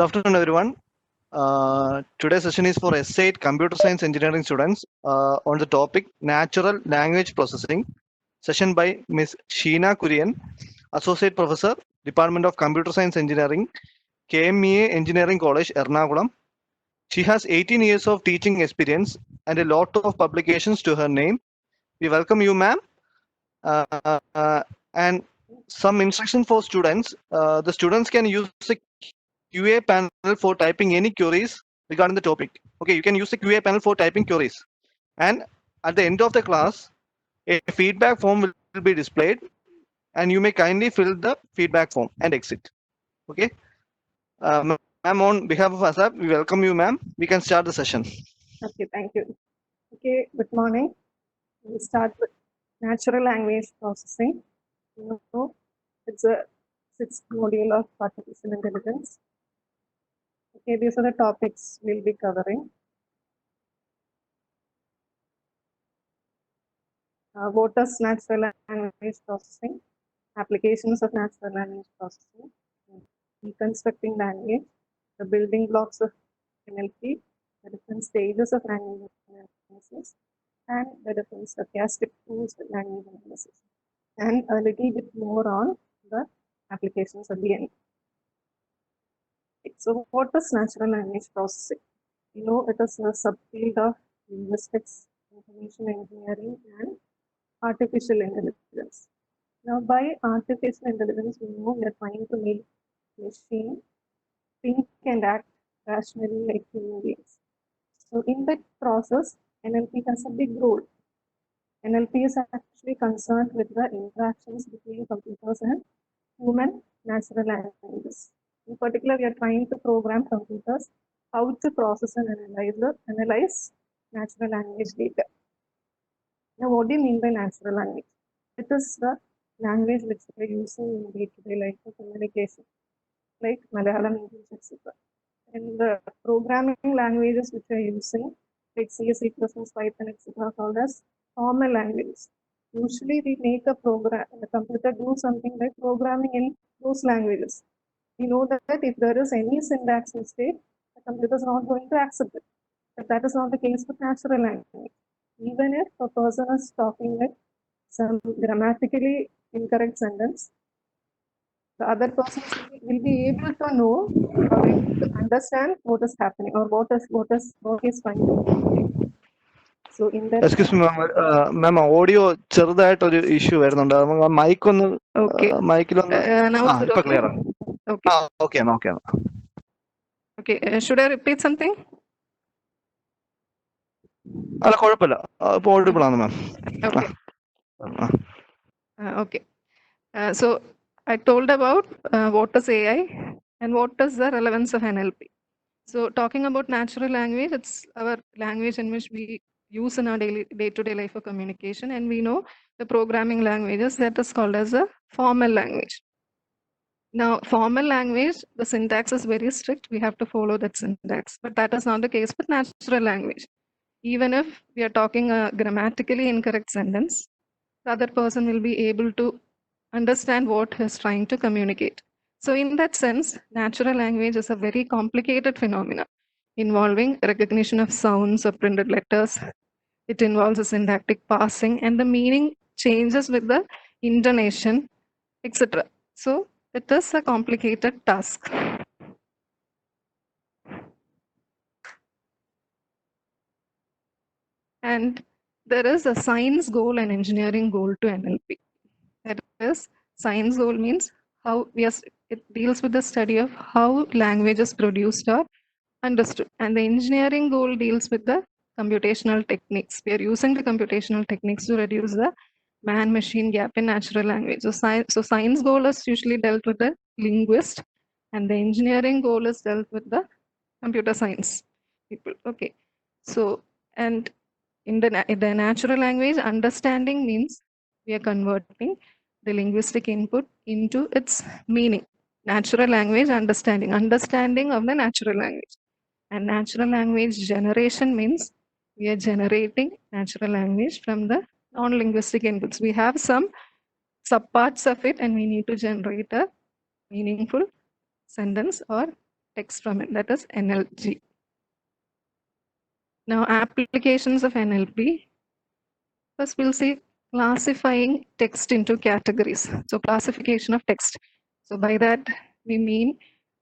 afternoon, everyone. Today's session is for S8 Computer Science Engineering students on the topic Natural Language Processing. Session by Ms. Sheena Kurian, Associate Professor, Department of Computer Science Engineering, KMEA Engineering College, Ernakulam. She has 18 years of teaching experience and a lot of publications to her name. We welcome you, ma'am. And some instruction for students. The students can use the QA panel for typing any queries regarding the topic. Okay, you can use the QA panel for typing queries. And at the end of the class, a feedback form will be displayed and you may kindly fill the feedback form and exit. Okay. Ma'am, on behalf of ASAP, we welcome you, ma'am. We can start the session. Okay, thank you. Okay, good morning. We start with natural language processing. You know, it's a sixth module of artificial intelligence. Okay, these are the topics we'll be covering. What is natural language processing? Applications of natural language processing, reconstructing language, the building blocks of NLP, the different stages of language analysis, and the different stochastic tools for language analysis, and a little bit more on the applications at the end. So what is natural language processing? You know, it is a subfield of linguistics, information engineering, and artificial intelligence. Now, by artificial intelligence, we know we are trying to make machine think and act rationally like human beings. So in that process, NLP has a big role. NLP is actually concerned with the interactions between computers and human natural languages. In particular, we are trying to program computers how to process and analyze natural language data. Now, what do you mean by natural language? It is the language which we are using in day-to-day life for communication, like Malayalam, English, etc. And the programming languages which we are using, like C, C++, Python, etc., called as formal languages. Usually, we make a computer do something like programming in those languages. We know that if there is any syntax mistake, the computer is not going to accept it. But that is not the case with natural language. Even if a person is talking with some grammatically incorrect sentence, the other person will be able to know or able to understand what is happening or what is trying to communicate. So in that Excuse me, ma'am, audio ചെറുതായിട്ട് ഒരു issue വരുന്നുണ്ട്. നമുക്ക് mic ഒന്ന് മൈക്കിലൊന്ന് now is it ഇപ്പൊ okay? Clear ആണ്. Okay. Okay okay. Okay, should I repeat something? അല്ല കുഴപ്പമില്ല, ഇപ്പൊ ഓഡിബിൾ ആണ് മാം. Okay. Okay. So I told about what is AI and what is the relevance of NLP. So talking about natural language, it's our language in which we use in our day-to-day life for communication, and we know the programming languages that is called as a formal language. Now, formal language, the syntax is very strict. We have to follow that syntax, but that is not the case with natural language. Even if we are talking a grammatically incorrect sentence, the other person will be able to understand what he's trying to communicate. So in that sense, natural language is a very complicated phenomenon involving recognition of sounds or printed letters. It involves a syntactic parsing and the meaning changes with the intonation, etc. So it is a complicated task. And there is a science goal and engineering goal to NLP. That is, science goal means how it deals with the study of how language is produced or understood. And the engineering goal deals with the computational techniques. We are using the computational techniques to reduce the man-machine gap in natural language. So science goal is usually dealt with the linguist, and the engineering goal is dealt with the computer science people. Okay. So, and in the natural language, understanding means we are converting the linguistic input into its meaning. Natural language understanding of the natural language. And natural language generation means we are generating natural language from the non-linguistic inputs. We have some subparts of it and we need to generate a meaningful sentence or text from it, that is NLG. Now, applications of NLP. First, we'll see classifying text into categories. So, classification of text. So, by that, we mean,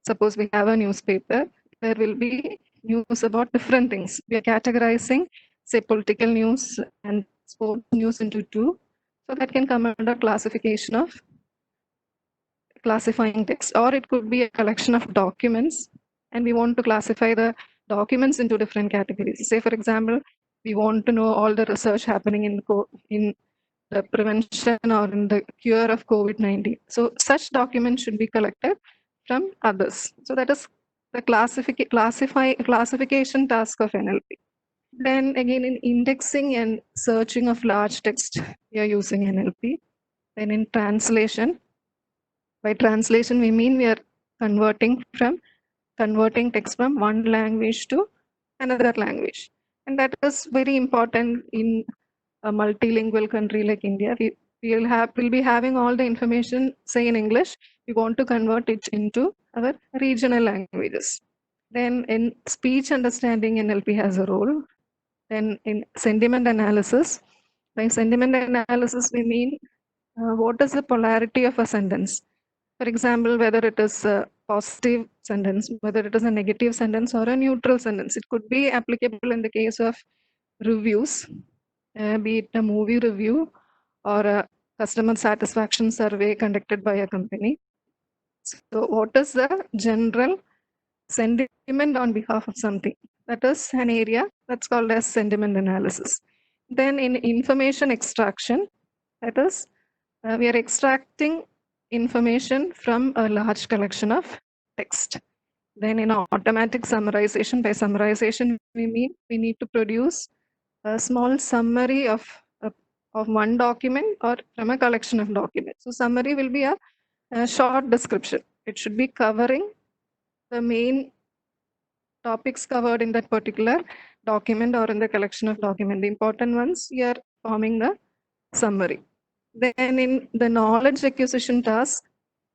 suppose we have a newspaper, there will be news about different things. We are categorizing, say, political news and sports news into two. So, that can come under classification of classifying text, or it could be a collection of documents, and we want to classify the documents into different categories. Say, for example, we want to know all the research happening in the prevention or in the cure of COVID-19. So such documents should be collected from others. So that is the classification task of NLP. Then again, in indexing and searching of large text, we are using NLP. Then in translation, by translation, we mean we are converting text from one language to another language. And that is very important in a multilingual country like India. We'll be having all the information, say in English, we want to convert it into our regional languages. Then in speech understanding, NLP has a role. Then in sentiment analysis, by sentiment analysis, we mean what is the polarity of a sentence. For example, whether it is a positive sentence, whether it is a negative sentence or a neutral sentence. It could be applicable in the case of reviews, be it a movie review or a customer satisfaction survey conducted by a company. So what is the general sentiment on behalf of something? That is an area that's called as sentiment analysis. Then in information extraction, that is, we are extracting information from a large collection of text. Then in automatic summarization, by summarization, we mean we need to produce a small summary of one document or from a collection of documents. So summary will be a short description. It should be covering the main topics covered in that particular document or in the collection of document. The important ones, we are forming the summary. Then in the knowledge acquisition task,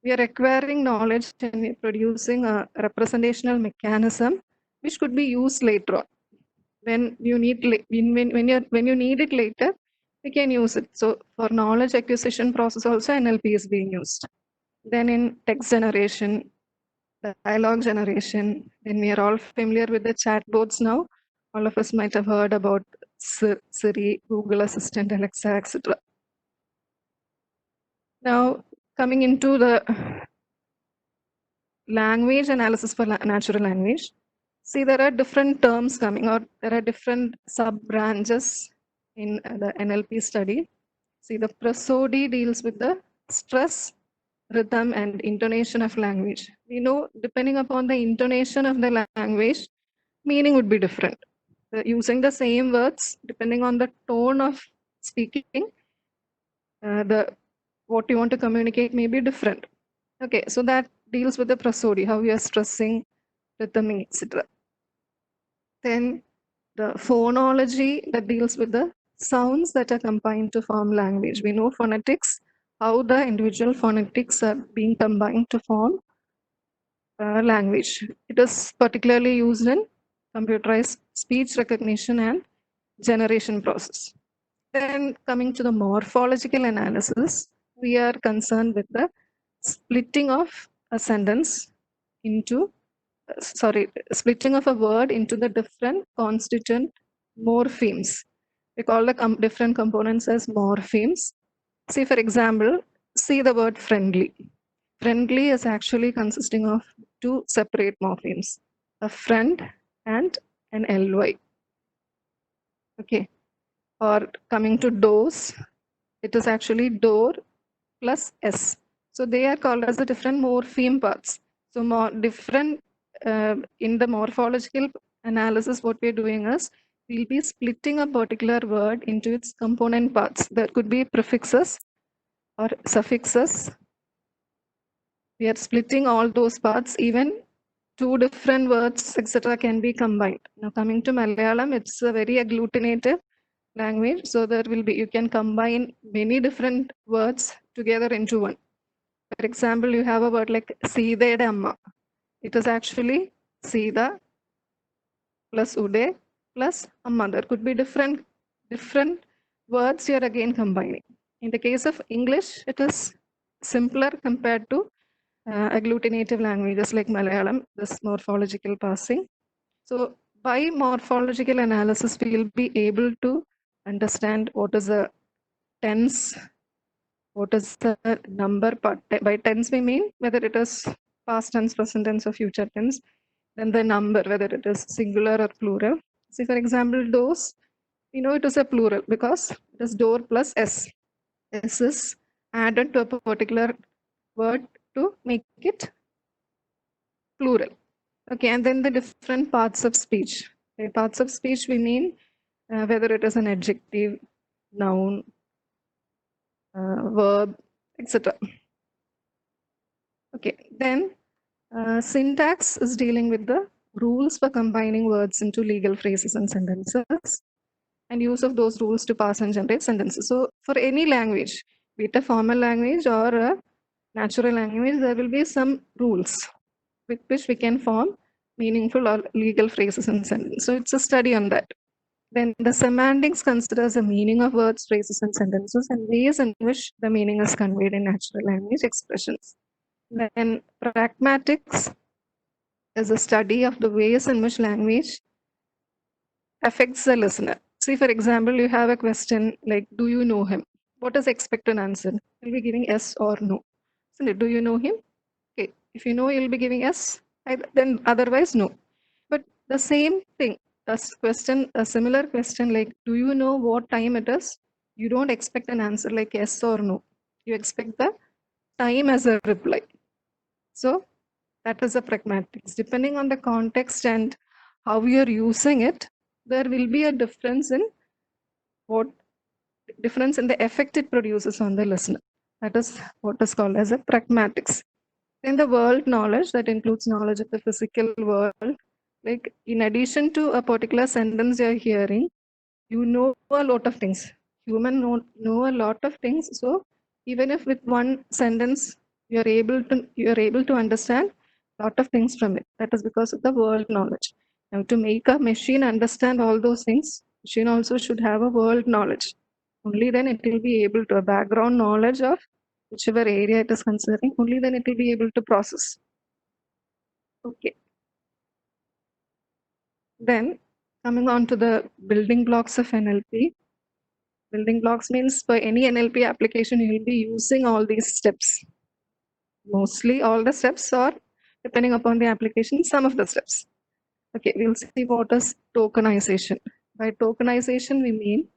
we are acquiring knowledge and we are producing a representational mechanism which could be used later on. When you need when you need it later, we can use it. So for knowledge acquisition process also NLP is being used. Then in text generation, the dialogue generation, then we are all familiar with the chatbots now. All of us might have heard about Siri, Google Assistant, Alexa, etc. Now, coming into the language analysis for natural language, see there are different terms coming, or there are different sub-branches in the NLP study. See, the prosody deals with the stress, rhythm, and intonation of language. We know depending upon the intonation of the language, meaning would be different. Using the same words, depending on the tone of speaking, what you want to communicate may be different. Okay, so that deals with the prosody, how you are stressing, rhythming, etc. Then the phonology that deals with the sounds that are combined to form language. We know phonetics, how the individual phonetics are being combined to form language. It is particularly used in computerized speech recognition and generation process. Then coming to the morphological analysis, we are concerned with the splitting of a sentence into, splitting of a word into the different constituent morphemes. We call the different components as morphemes. See, for example, see the word friendly. Friendly is actually consisting of two separate morphemes, a friend and an ly. Okay. Or coming to doors, it is actually door plus s. So they are called as the different morpheme parts. So more different in the morphological analysis, what we're doing is we'll be splitting a particular word into its component parts. There could be prefixes or suffixes. We are splitting all those parts. Even two different words, etc., can be combined. Now coming to Malayalam, it's a very agglutinative language. So there will be, you can combine many different words together into one. For example, you have a word like Seethayude Amma. It is actually Sita plus Uday plus Amma. There could be different words you're again combining. In the case of English, it is simpler compared to agglutinative languages like Malayalam, this morphological passing. So by morphological analysis, we will be able to understand what is a tense, what is the number part. By tense, we mean whether it is past tense, present tense, or future tense. Then the number, whether it is singular or plural. See, for example, doors, we know it is a plural because it is door plus S. S is added to a particular word to make it plural. Okay, and then the different parts of speech. Okay, parts of speech, we mean whether it is an adjective, noun, verb, etc. Okay, then syntax is dealing with the rules for combining words into legal phrases and sentences, and use of those rules to pass and generate sentences. So for any language, be it a formal language or a natural language, there will be some rules with which we can form meaningful or legal phrases and sentences. So it's a study on that. Then the semantics considers the meaning of words, phrases, and sentences and ways in which the meaning is conveyed in natural language expressions. Then pragmatics is a study of the ways in which language affects the listener. See, for example, you have a question like, do you know him? What is expected answer? You'll be giving yes or no. So, do you know him? Okay, if you know, you'll be giving yes, then otherwise no. But the same thing, a similar question like, do you know what time it is? You don't expect an answer like yes or no. You expect the time as a reply. So that is a pragmatics. Depending on the context and how we are using it, there will be a difference in the effect it produces on the listener. That is what is called as a pragmatics. Then the world knowledge, that includes knowledge of the physical world. Like in addition to a particular sentence you're hearing, you know a lot of things. Human know a lot of things. So even if with one sentence you're able to understand a lot of things from it. That is because of the world knowledge. Now to make a machine understand all those things, machine also should have a world knowledge. Only then it will be able to a background knowledge of whichever area it is considering, only then it will be able to process. Okay. Then coming on to the building blocks of NLP. Building blocks means for any NLP application, you will be using all these steps. Mostly all the steps, or depending upon the application, some of the steps. Okay, we'll see what is tokenization. By tokenization, we mean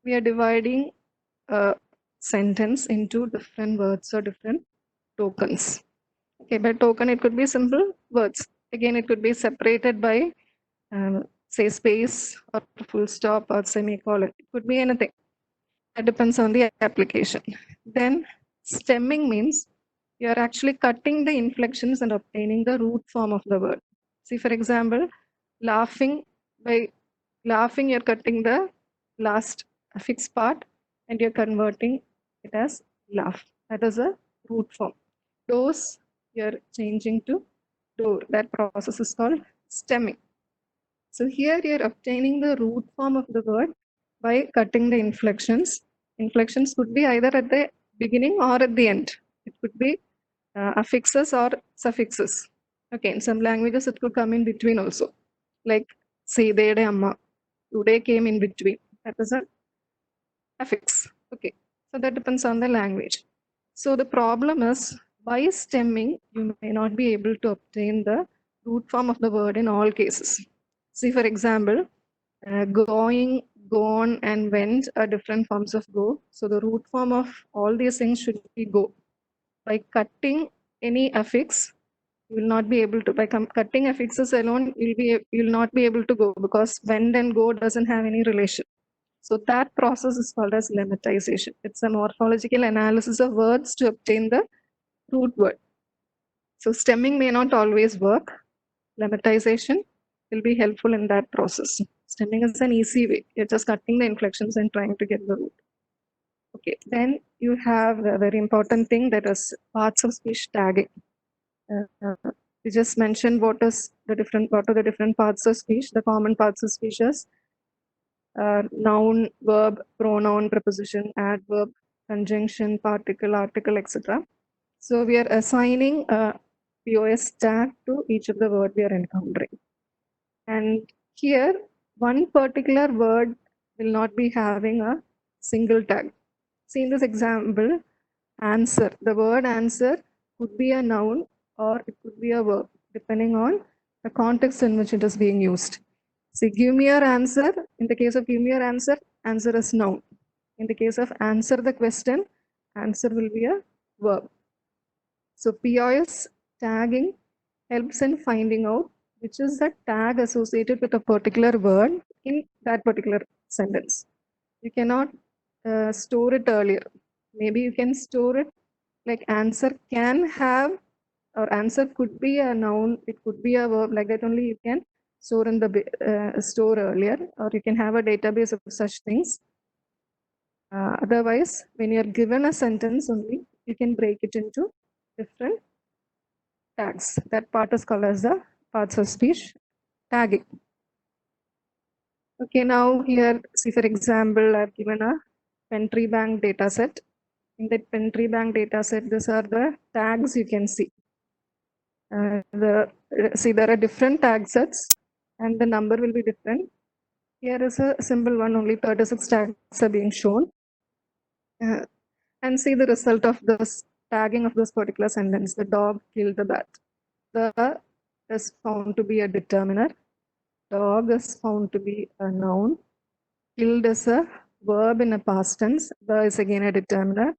we are dividing a sentence into different words or different tokens. Okay, by token, it could be simple words. Again, it could be separated by, say, space or full stop or semicolon. It could be anything. That depends on the application. Then stemming means you're actually cutting the inflections and obtaining the root form of the word. See, for example, laughing, by laughing, you're cutting the last affix part and you're converting it as laugh. That is a root form. Dose, you're changing to door. That process is called stemming. So here you're obtaining the root form of the word by cutting the inflections. Inflections could be either at the beginning or at the end. It could be affixes or suffixes. Okay, in some languages it could come in between also. Like Sidede Amma. Today came in between. That is an affix. Okay, so that depends on the language. So the problem is by stemming, you may not be able to obtain the root form of the word in all cases. See, for example, going, gone, and went are different forms of go. So the root form of all these things should be go. By cutting any affix, you will not be able to. By cutting affixes alone, you'll not be able to go because went and go doesn't have any relation. So that process is called as lemmatization. It's a morphological analysis of words to obtain the root word. So stemming may not always work. Lemmatization will be helpful in that process. Stemming is an easy way. You're just cutting the inflections and trying to get the root. Okay, then you have a very important thing, that is parts of speech tagging. We just mentioned what are the different parts of speech. The common parts of speech is noun, verb, pronoun, preposition, adverb, conjunction, particle, article, etc. So we are assigning a POS tag to each of the word we are encountering. And here, one particular word will not be having a single tag. See in this example, answer. The word answer could be a noun or it could be a verb, depending on the context in which it is being used. See, give me your answer. In the case of give me your answer, answer is noun. In the case of answer the question, answer will be a verb. So POS tagging helps in finding out which is the tag associated with a particular word in that particular sentence. You cannot store it earlier. Maybe you can store it like answer can have, or answer could be a noun, it could be a verb, like that only you can store in the store earlier, or you can have a database of such things. Otherwise, when you're given a sentence only, you can break it into different tags. That part is called as the parts of speech tagging. Okay, now here, see for example, I've given a Pentree Bank data set. In that Pentree Bank data set, these are the tags you can see. See, there are different tag sets and the number will be different. Here is a simple one, only 36 tags are being shown. And see the result of this tagging of this particular sentence. The dog killed the bat. The is found to be a determiner. Dog is found to be a noun. Killed is a verb in a past tense. The is again a determiner.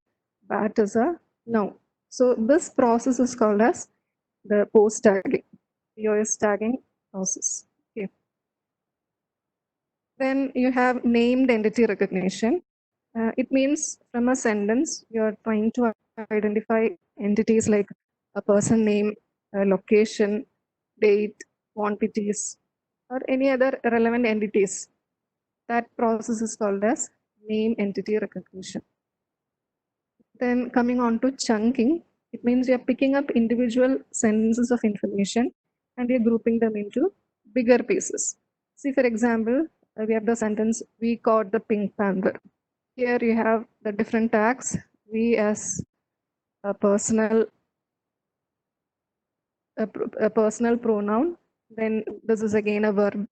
Bat is a noun. So this process is called as the post tagging, POS tagging process. Okay. Then you have named entity recognition. It means from a sentence, you're trying to identify entities like a person name, a location, date, quantities, or any other relevant entities. That process is called as name entity recognition. Then coming on to chunking, it means you're picking up individual sentences of information and you're grouping them into bigger pieces. See, for example, we have the sentence, we caught the Pink Panther. Here you have the different tags. We as a personal pronoun. Then this is again a verb,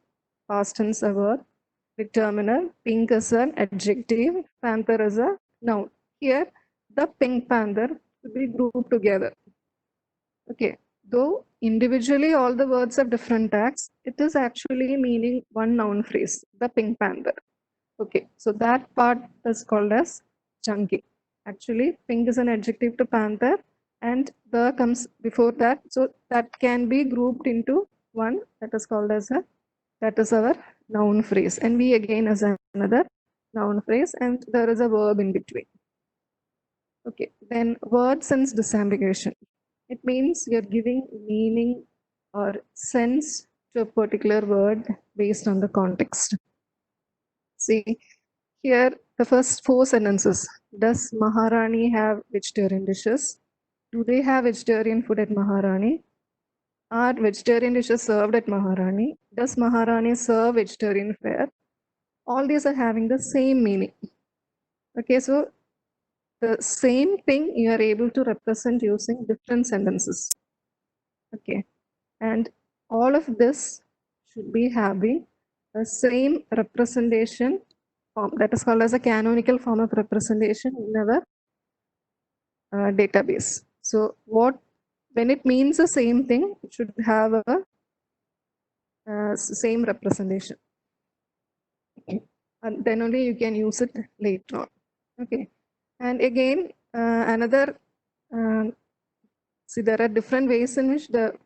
past tense a verb. Determiner, pink is an adjective, panther is a noun. Here, the Pink Panther will be grouped together. Okay, though individually all the words have different tags, it is actually meaning one noun phrase, the Pink Panther. Okay, so that part is called as chunking. Actually, pink is an adjective to panther and the comes before that. So that can be grouped into one, that is called as that is our noun phrase. And we again as another noun phrase and there is a verb in between. Okay, then word sense disambiguation. It means you're giving meaning or sense to a particular word based on the context. See, here the first four sentences. Does Maharani have vegetarian dishes? Do they have vegetarian food at Maharani? Are vegetarian dishes served at Maharani? Does Maharani serve vegetarian fare? All these are having the same meaning. Okay, so the same thing you are able to represent using different sentences. Okay, and all of this should be having the same representation form, that is called as a canonical form of representation in our database. So when it means the same thing, it should have a same representation. And then only you can use it later on. Okay, and again another see, there are different ways in which there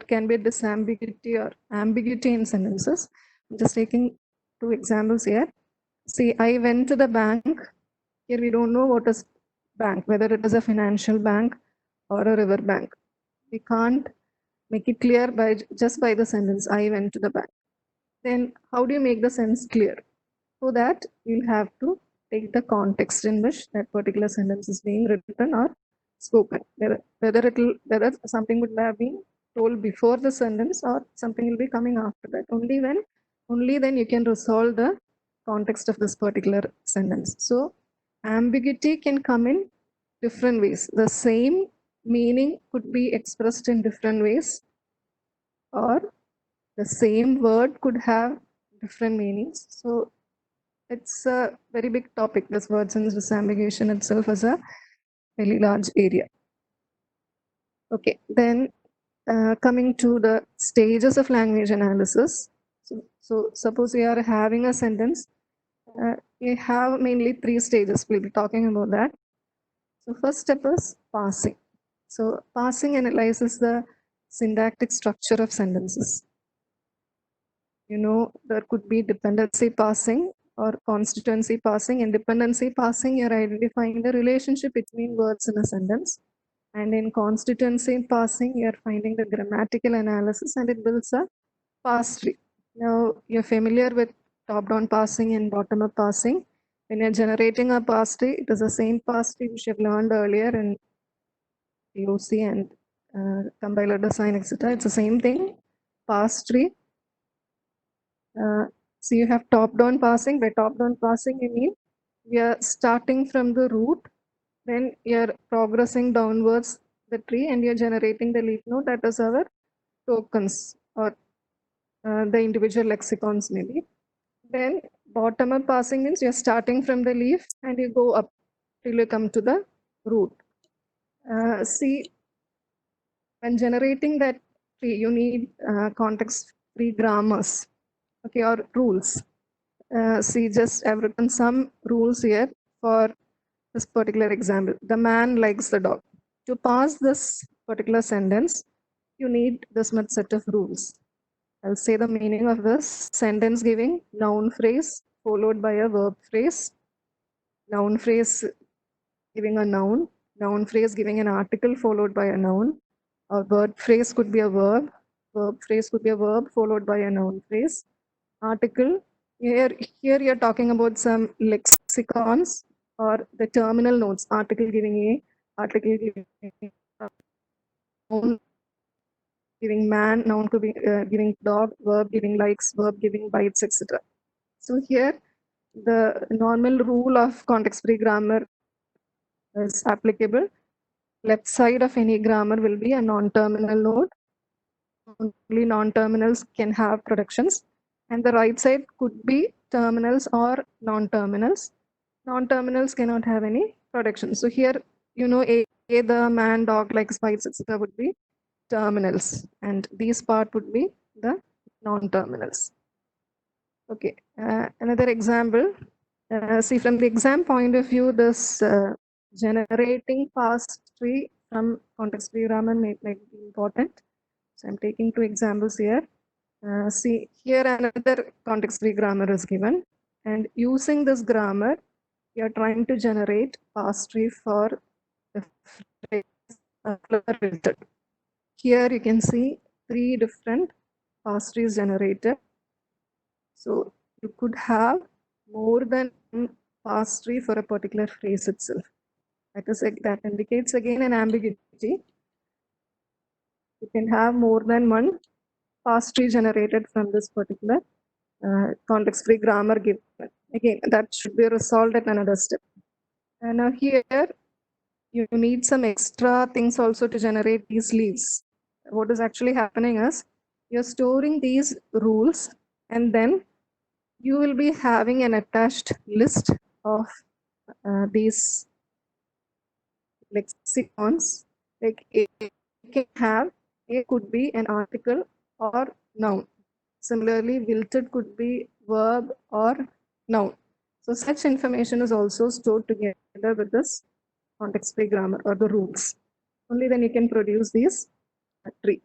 can be disambiguity or ambiguity in sentences. I'm just taking two examples here. See, I went to the bank. Here we don't know what is bank, whether it is a financial bank or a river bank. We can't make it clear just by the sentence, I went to the bank. Then how do you make the sense clear? For that, you'll have to take the context in which that particular sentence is being written or spoken. Whether something would have been told before the sentence or something will be coming after that. Only then you can resolve the context of this particular sentence. So ambiguity can come in different ways. The same meaning could be expressed in different ways, or the same word could have different meanings. So it's a very big topic. This word sense disambiguation itself is a very large area. Okay, then coming to the stages of language analysis. So suppose we are having a sentence, we have mainly 3 stages. We'll be talking about that. So first step is parsing. So parsing analyzes the syntactic structure of sentences. You know, there could be dependency parsing or constituency parsing. In dependency parsing, you're identifying the relationship between words in a sentence. And in constituency parsing, you're finding the grammatical analysis and it builds a parse tree. Now, you're familiar with top-down parsing and bottom-up parsing. When you're generating a parse tree, it is the same parse tree which you've learned earlier in POC and compiler design, etc. It's the same thing, parse tree. So you have top-down parsing. By top-down parsing, you mean we are starting from the root, then you're progressing downwards the tree and you're generating the leaf node. That is our tokens or the individual lexicons maybe. Then bottom-up parsing means you're starting from the leaf and you go up till you come to the root. See, when generating that tree, you need context-free grammars, okay, or rules. See, just I've written some rules here for this particular example. The man likes the dog. To parse this particular sentence, you need this much set of rules. I'll say the meaning of this sentence giving noun phrase followed by a verb phrase, noun phrase giving a noun phrase giving an article followed by a noun, or word phrase could be a verb phrase could be a verb followed by a noun phrase, article. Here you're talking about some lexicons or the terminal nodes, article giving a, article giving noun giving man, noun could be giving dog, verb giving likes, verb giving bites, etc. So here the normal rule of context-free grammar is applicable. Left side of any grammar will be a non-terminal node. Only non-terminals can have productions. And the right side could be terminals or non-terminals. Non-terminals cannot have any productions. So here, you know, A, the man, dog, likes, bites, etc. would be terminals. And these part would be the non-terminals. Okay, another example. See, from the exam point of view, this generating parse tree from context-free grammar might be important. So I'm taking 2 examples here. See, here another context-free grammar is given. And using this grammar, you're trying to generate parse tree for the phrase. Here you can see 3 different parse trees generated. So you could have more than one parse tree for a particular phrase itself. That indicates again an ambiguity. You can have more than one parse tree generated from this particular context-free grammar given. Again, that should be resolved at another step. And now here, you need some extra things also to generate these leaves. What is actually happening is, you're storing these rules and then you will be having an attached list of these lexicons. Like A can have, A could be an article or noun. Similarly, wilted could be verb or noun. So such information is also stored together with this context-free grammar or the rules. Only then you can produce these tree.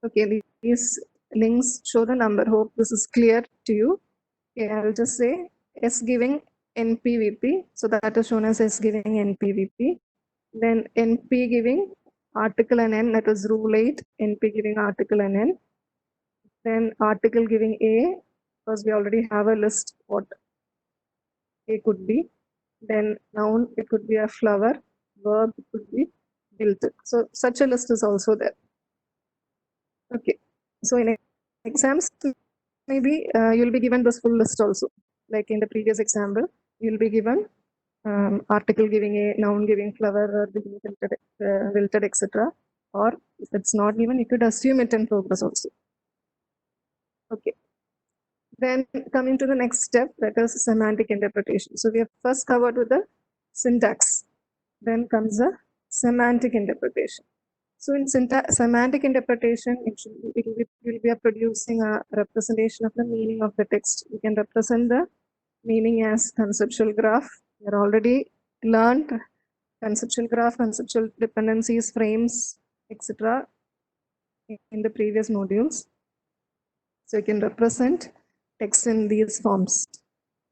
Okay, these links show the number. Hope this is clear to you. Okay, I'll just say S giving NPVP. So that is shown as S giving NPVP. Then NP giving article and N, that is rule 8, NP giving article and N. Then article giving A, because we already have a list what A could be. Then noun, it could be a flower. verb could be built. So such a list is also there. Okay. So in exams, maybe you'll be given this full list also. Like in the previous example, you'll be given article giving a, noun giving flower, or being wilted, etc. Or if it's not given, you could assume it in progress also. Okay. Then coming to the next step, that is semantic interpretation. So we have first covered with the syntax. Then comes the semantic interpretation. So in semantic interpretation, will be producing a representation of the meaning of the text. You can represent the meaning as conceptual graph. You already learned conceptual graph, conceptual dependencies, frames, etc. in the previous modules. So you can represent text in these forms.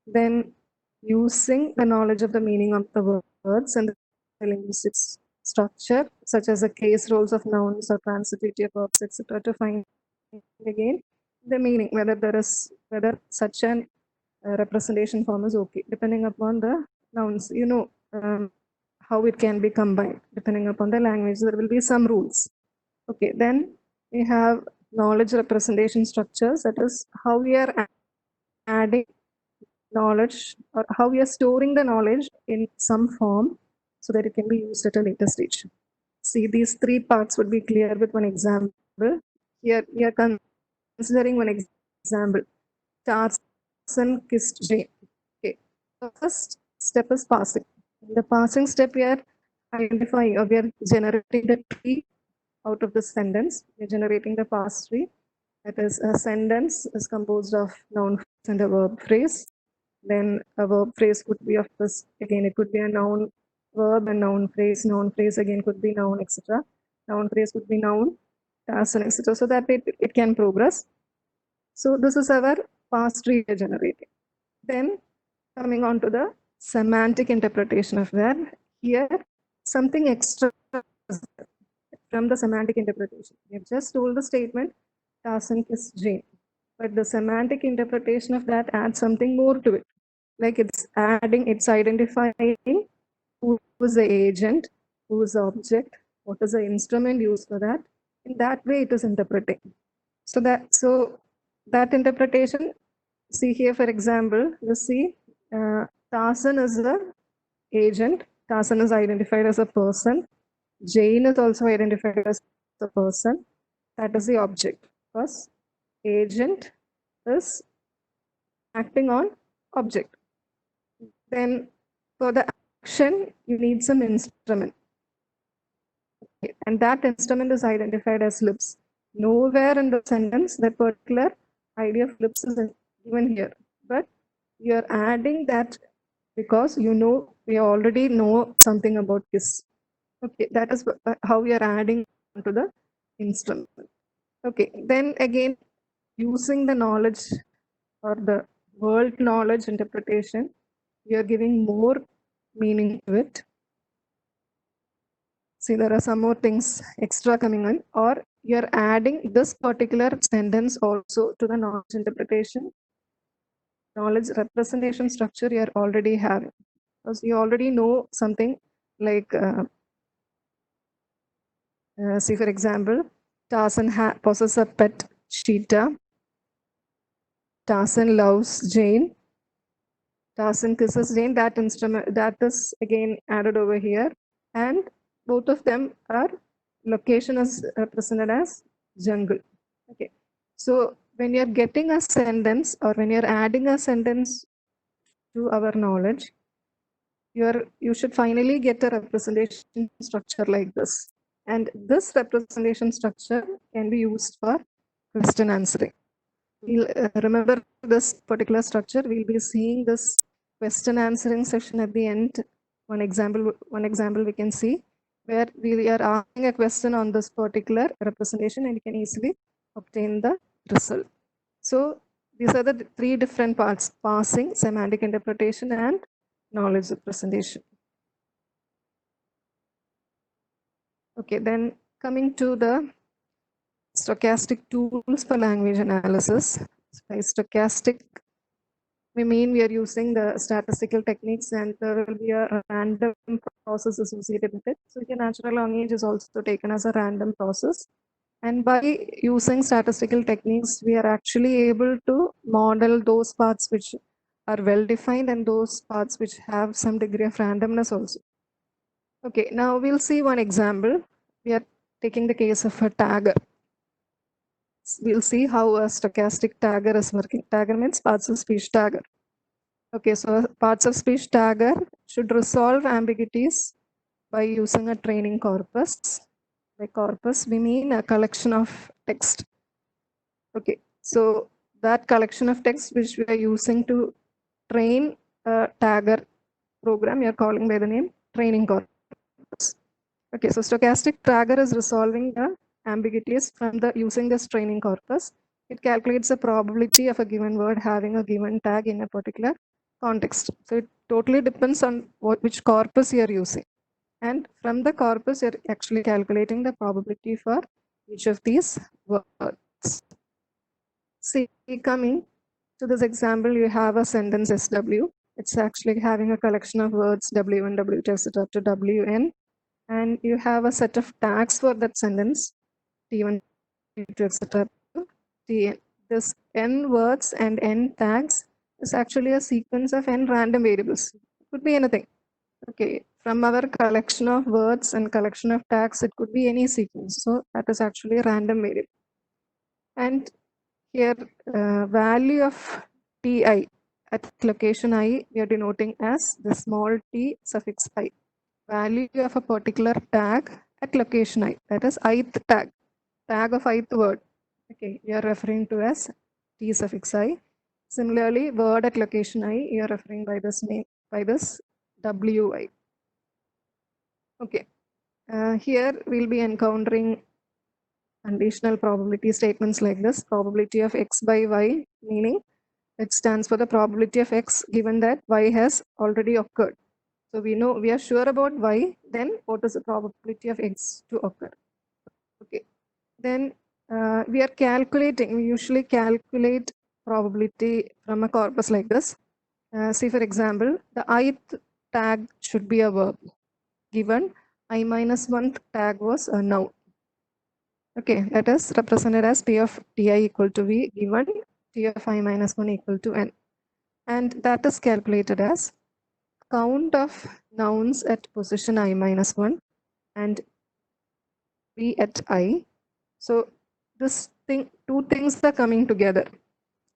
Then using the knowledge of the meaning of the words and the linguistic structure, such as the case roles of nouns or transitive verbs, etc., to find again the meaning, whether such an representation form is okay, depending upon the nouns. How it can be combined, depending upon the language. There will be some rules. Okay, then we have knowledge representation structures. That is how we are adding knowledge, or how we are storing the knowledge in some form so that it can be used at a later stage. See, these three parts would be clear with one example. Here we are considering one example. Tarzan kissed Jane. Okay. The first step is passing. In the passing step, we are identifying, or we are generating the tree out of the sentence. We are generating the parse tree. That is, a sentence is composed of noun phrase and a verb phrase. Then a verb phrase could be of this, again, it could be a noun verb and noun phrase again could be noun, etc. Noun phrase could be noun, task, and etc. So that it can progress. So this is our parse tree generating. Then coming on to the semantic interpretation of that. Here, something extra from the semantic interpretation. We have just told the statement, Tarzan kissed Jane. But the semantic interpretation of that adds something more to it. Like it's identifying who is the agent, who is the object, what is the instrument used for that. In that way, it is interpreting. So that interpretation, see here, for example, you see Tarzan is the agent. Tarzan is identified as a person. Jane is also identified as a person. That is the object. Because agent is acting on object. Then for the action, you need some instrument. Okay. And that instrument is identified as lips. Nowhere in the sentence that particular idea of lips is given here. But you're adding that because we already know something about kiss. Okay, that is how we are adding to the instrument. Okay, then again, using the knowledge or the world knowledge interpretation, we are giving more meaning to it. See, there are some more things extra coming in, or you're adding this particular sentence also to the knowledge interpretation. Knowledge representation structure you are already having. Because you already know something like, see, for example, Tarzan possesses a pet cheetah. Tarzan loves Jane. Tarzan kisses Jane. That instrument, that is again added over here. And both of them are, location is represented as jungle. Okay. So when you're getting a sentence, or when you're adding a sentence to our knowledge, you should finally get a representation structure like this. And this representation structure can be used for question answering. We'll remember this particular structure. We'll be seeing this question answering session at the end. One example we can see where we are asking a question on this particular representation, and you can easily obtain the result. So these are the three different parts: parsing, semantic interpretation, and knowledge representation. Okay, then coming to the stochastic tools for language analysis. By stochastic, we mean we are using the statistical techniques and there will be a random process associated with it. So your natural language is also taken as a random process. And by using statistical techniques, we are actually able to model those parts which are well defined and those parts which have some degree of randomness also. Okay, now we'll see one example. We are taking the case of a tagger. We'll see how a stochastic tagger is working. Tagger means parts of speech tagger. Okay, so parts of speech tagger should resolve ambiguities by using a training corpus. By corpus, we mean a collection of text. Okay, so that collection of text which we are using to train a tagger program, we are calling by the name training corpus. Okay, so stochastic tagger is resolving the ambiguities from the using this training corpus. It calculates the probability of a given word having a given tag in a particular context. So it totally depends on which corpus you are using. And from the corpus, you're actually calculating the probability for each of these words. See, coming to this example, you have a sentence SW. It's actually having a collection of words W1, W2, etc. to WN. And you have a set of tags for that sentence, T1, T2, etc. to TN. This N words and N tags is actually a sequence of N random variables. It could be anything. Okay, from our collection of words and collection of tags, it could be any sequence. So that is actually a random variable. And here, value of ti at location I, we are denoting as the small t suffix I. Value of a particular tag at location I, that is ith tag, tag of ith word. Okay, we are referring to as t suffix I. Similarly, word at location I, you are referring by this name, by this wi. Okay, here we'll be encountering conditional probability statements like this. Probability of x by y, meaning it stands for the probability of x given that y has already occurred. So we know, we are sure about y, then what is the probability of x to occur? Okay, then we are calculating, we usually calculate probability from a corpus like this. See, for example, the ith tag should be a verb. Given I minus 1th tag was a noun. Okay, that is represented as P of Ti equal to V given T of I minus 1 equal to N. And that is calculated as count of nouns at position I minus 1 and V at I. So this thing, two things are coming together.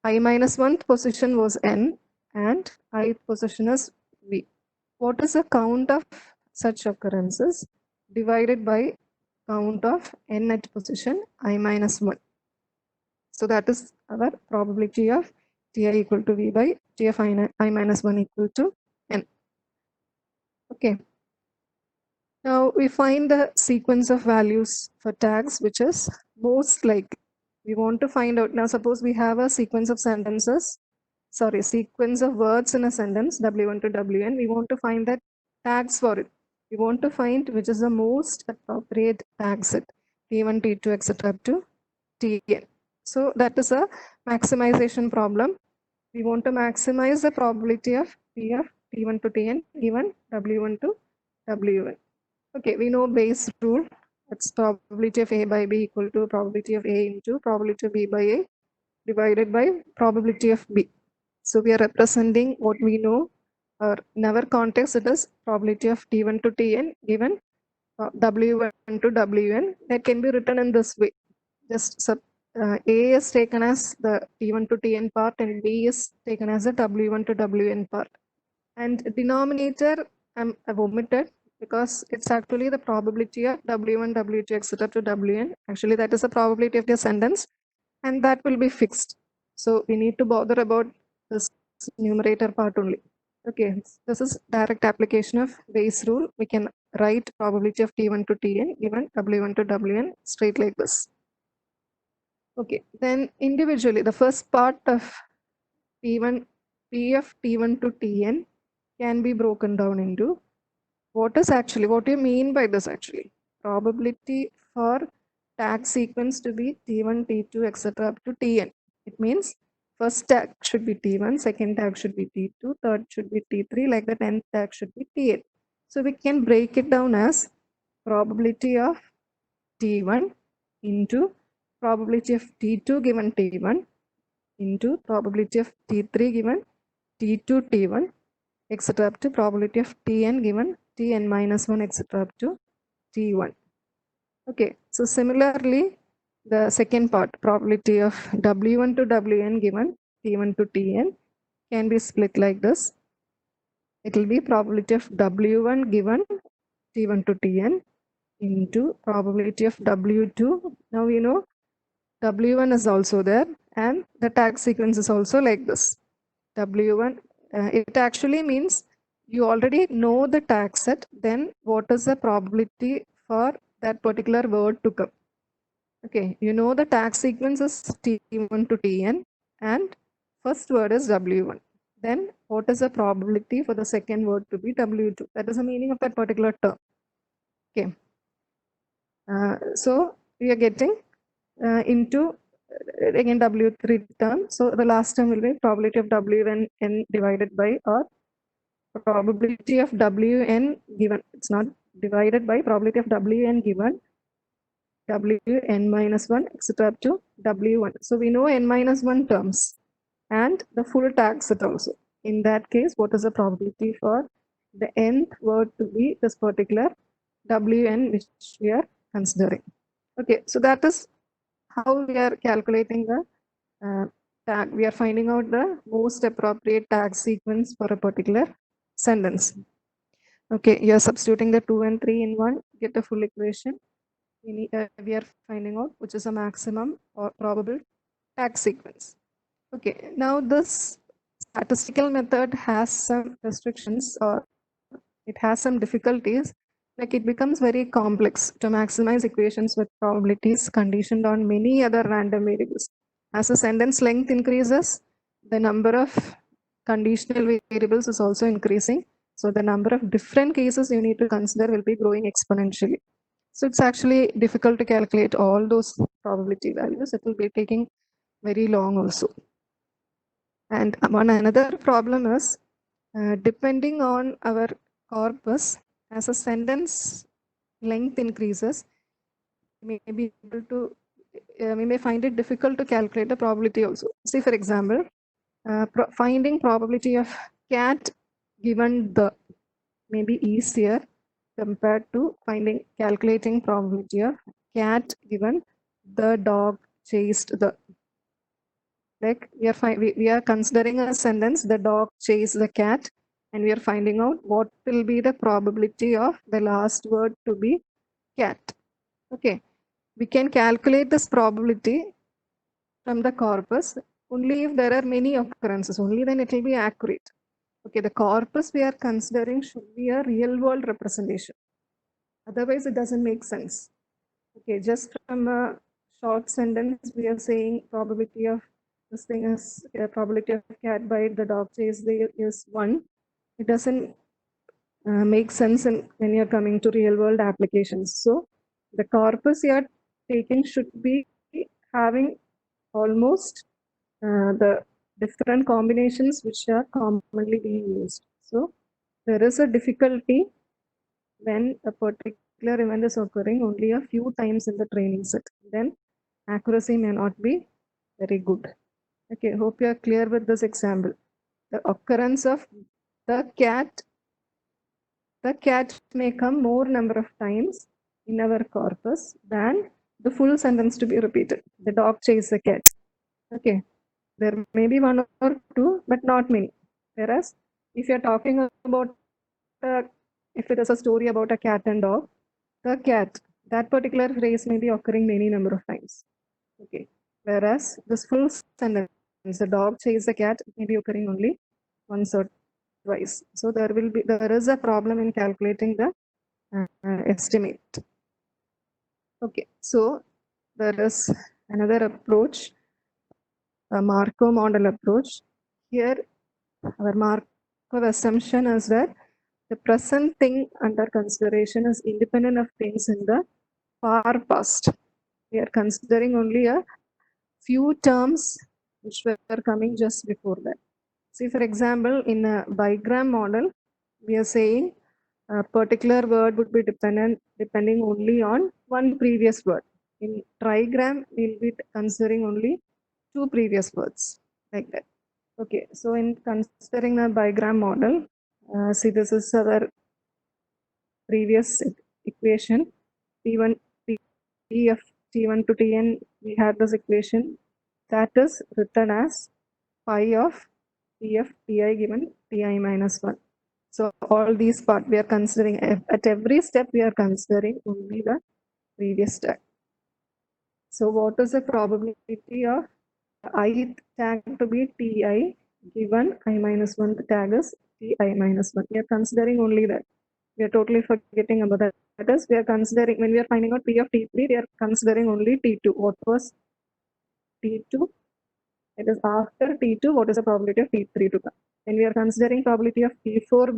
I minus 1th position was N and ith position is V. What is the count of such occurrences divided by count of N at position I minus 1? So that is our probability of Ti equal to V by T of I minus 1 equal to N. Okay. Now we find the sequence of values for tags, which is most likely. We want to find out, now suppose we have a sequence of sentences, sorry, sequence of words in a sentence, W1 to Wn. We want to find that tags for it. We want to find which is the most appropriate tag set, T1, T2, etc. up to Tn. So that is a maximization problem. We want to maximize the probability of P of T1 to Tn given W1 to Wn. Okay, we know Bayes rule. That's probability of A by B equal to probability of A into probability of B by A divided by probability of B. So we are representing what we know, or in our context it is probability of T1 to Tn given W1 to Wn. That can be written in this way. Just A is taken as the T1 to Tn part and B is taken as the W1 to Wn part. And denominator I've omitted because it's actually the probability of W1, W2, etc. to Wn. Actually, that is the probability of the sentence and that will be fixed. So we need to bother about this numerator part only. Okay, this is direct application of Bayes rule. We can write probability of T1 to Tn given W1 to Wn straight like this. Okay, then individually, the first part of P1, P of T1 to Tn can be broken down into what do you mean by this actually? Probability for tag sequence to be T1, T2, etc. up to Tn. It means first tag should be T1, second tag should be T2, third should be T3, like the 10th tag should be T8. So we can break it down as probability of T1 into probability of T2 given T1 into probability of T3 given T2 T1, etc. up to probability of Tn given Tn minus 1, etc. up to T1. Okay, so similarly, the second part, probability of W1 to Wn given T1 to Tn, can be split like this. It will be probability of W1 given T1 to Tn into probability of W2. Now you know W1 is also there, and the tag sequence is also like this. W1, it actually means you already know the tag set, then what is the probability for that particular word to come. Okay, you know the tag sequence is T1 to Tn, and first word is W1. Then what is the probability for the second word to be W2? That is the meaning of that particular term. Okay. So we are getting into again W3 term. So the last term will be probability of Wn n divided by, or probability of Wn given. It's not divided by, probability of Wn given Wn minus 1, etc. up to W1. So we know n minus 1 terms and the full tag set also. In that case, what is the probability for the nth word to be this particular Wn which we are considering? Okay, so that is how we are calculating the tag. We are finding out the most appropriate tag sequence for a particular sentence. Okay, you are substituting the 2 and 3 in 1, get a full equation. We are finding out which is a maximum or probable tag sequence. Okay, now this statistical method has some restrictions, or it has some difficulties, like it becomes very complex to maximize equations with probabilities conditioned on many other random variables. As the sentence length increases, the number of conditional variables is also increasing. So the number of different cases you need to consider will be growing exponentially. So it's actually difficult to calculate all those probability values. It will be taking very long also. And one another problem is depending on our corpus, as a sentence length increases, we may be able to, we may find it difficult to calculate the probability also. See, for example, finding probability of cat given the may be easier compared to calculating probability of cat given the dog chased the. Like we are considering a sentence, the dog chased the cat, and we are finding out what will be the probability of the last word to be cat. Okay, we can calculate this probability from the corpus only if there are many occurrences, only then it will be accurate. Okay, the corpus we are considering should be a real world representation. Otherwise, it doesn't make sense. Okay, just from a short sentence, we are saying probability of this thing is probability of cat bite, the dog chase is 1. It doesn't make sense when you're coming to real world applications. So the corpus you are taking should be having almost the different combinations which are commonly being used. So there is a difficulty when a particular event is occurring only a few times in the training set. Then accuracy may not be very good. Okay, hope you are clear with this example. The occurrence of the cat may come more number of times in our corpus than the full sentence to be repeated. The dog chased the cat. Okay, there may be one or two, but not many. Whereas if you're talking about, if it is a story about a cat and dog, the cat, that particular phrase may be occurring many number of times. Okay, whereas this full sentence, the dog chased the cat, may be occurring only once or twice. So there is a problem in calculating the estimate. Okay, so there is another approach, a Markov model approach. Here, our Markov assumption is that the present thing under consideration is independent of things in the far past. We are considering only a few terms which were coming just before that. See, for example, in a bigram model, we are saying a particular word would be depending only on one previous word. In trigram, we'll be considering only two previous words, like that. Okay, so in considering the bigram model, see, this is our previous equation, T1, T of T1 to Tn, we had this equation that is written as phi of T of Ti given Ti minus 1. So all these part we are considering, at every step we are considering only the previous step. So what is the probability of I tag to be Ti given I minus 1, the tag is Ti minus 1. We are considering only that. We are totally forgetting about that. That is, we are considering, when we are finding out P of T3, we are considering only T2. What was T2? It is after T2, what is the probability of T3 to come? When we are considering probability of T4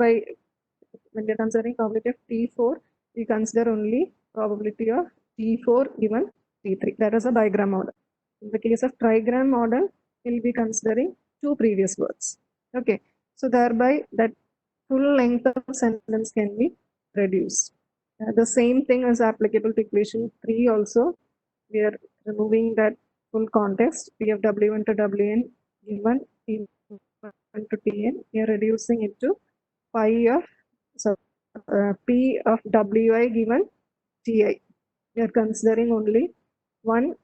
when we are considering probability of T4, we consider only probability of T4 given T3. That is a bigram model. In the case of trigram model, we'll be considering two previous words. Okay, so thereby that full length of sentence can be reduced. The same thing is applicable to equation 3 also. We are removing that full context, P of W1 to Wn given T1 to Tn. We are reducing it to phi of P of Wi given Ti. We are considering only one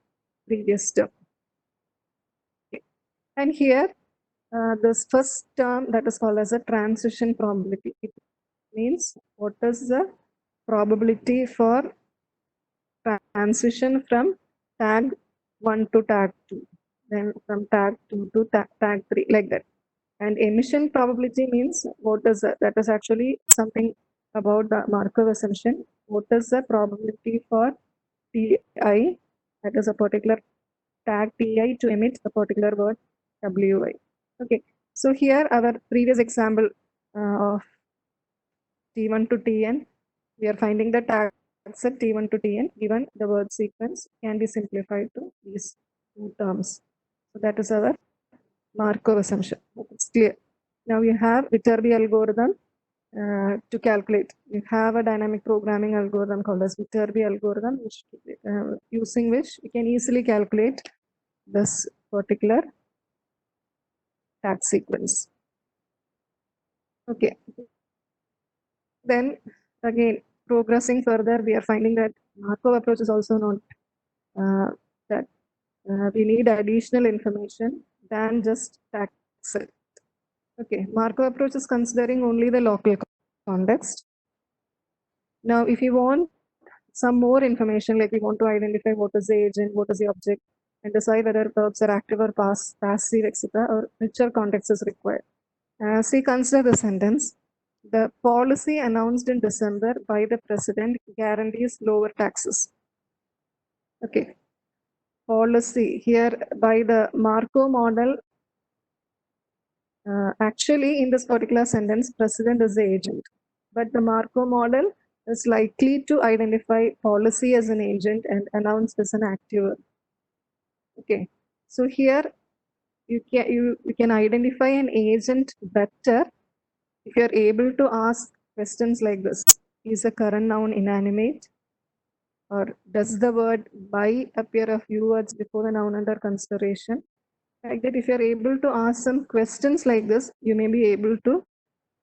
previous term. Okay. And here, this first term that is called as a transition probability. It means what is the probability for transition from tag 1 to tag 2, then from tag 2 to tag 3, like that. And emission probability means what is that? That is actually something about the Markov assumption. What is the probability for Ti, that is a particular tag Ti, to emit a particular word Wi. Okay, so here our previous example of T1 to Tn, we are finding the tags at T1 to Tn given the word sequence can be simplified to these two terms. So that is our Markov assumption. It's clear. Now you have Viterbi algorithm to calculate. You have a dynamic programming algorithm called as Viterbi algorithm, which using which you can easily calculate this particular tag sequence. Okay. Then again, progressing further, we are finding that Markov approach is also not that we need additional information than just tag set. Okay, Markov approach is considering only the local context. Now, if you want some more information, like we want to identify what is the agent, what is the object, and decide whether verbs are active or passive, etc., or richer context is required. See, consider the sentence. The policy announced in December by the president guarantees lower taxes. Okay. Policy here by the Markov model. Actually, in this particular sentence, president is the agent, but the Markov model is likely to identify policy as an agent and announce as an active. Okay, so here you can identify an agent better if you are able to ask questions like this: is a current noun inanimate? Or does the word by appear a few words before the noun under consideration? Like that, if you are able to ask some questions like this, you may be able to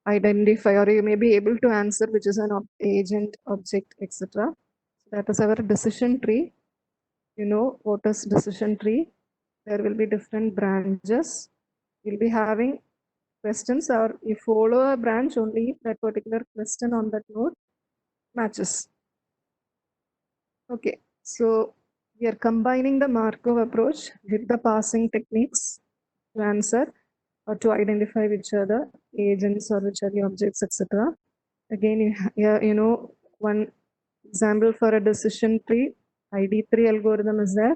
identify, or you may be able to answer which is an agent, object, etc. That is our decision tree. You know what is decision tree? There will be different branches. You'll be having questions, or you follow a branch only if that particular question on that node matches. Okay, so we are combining the Markov approach with the parsing techniques to answer or to identify which are the agents or which are the objects, etc. Again, you know, one example for a decision tree, ID3 algorithm is there.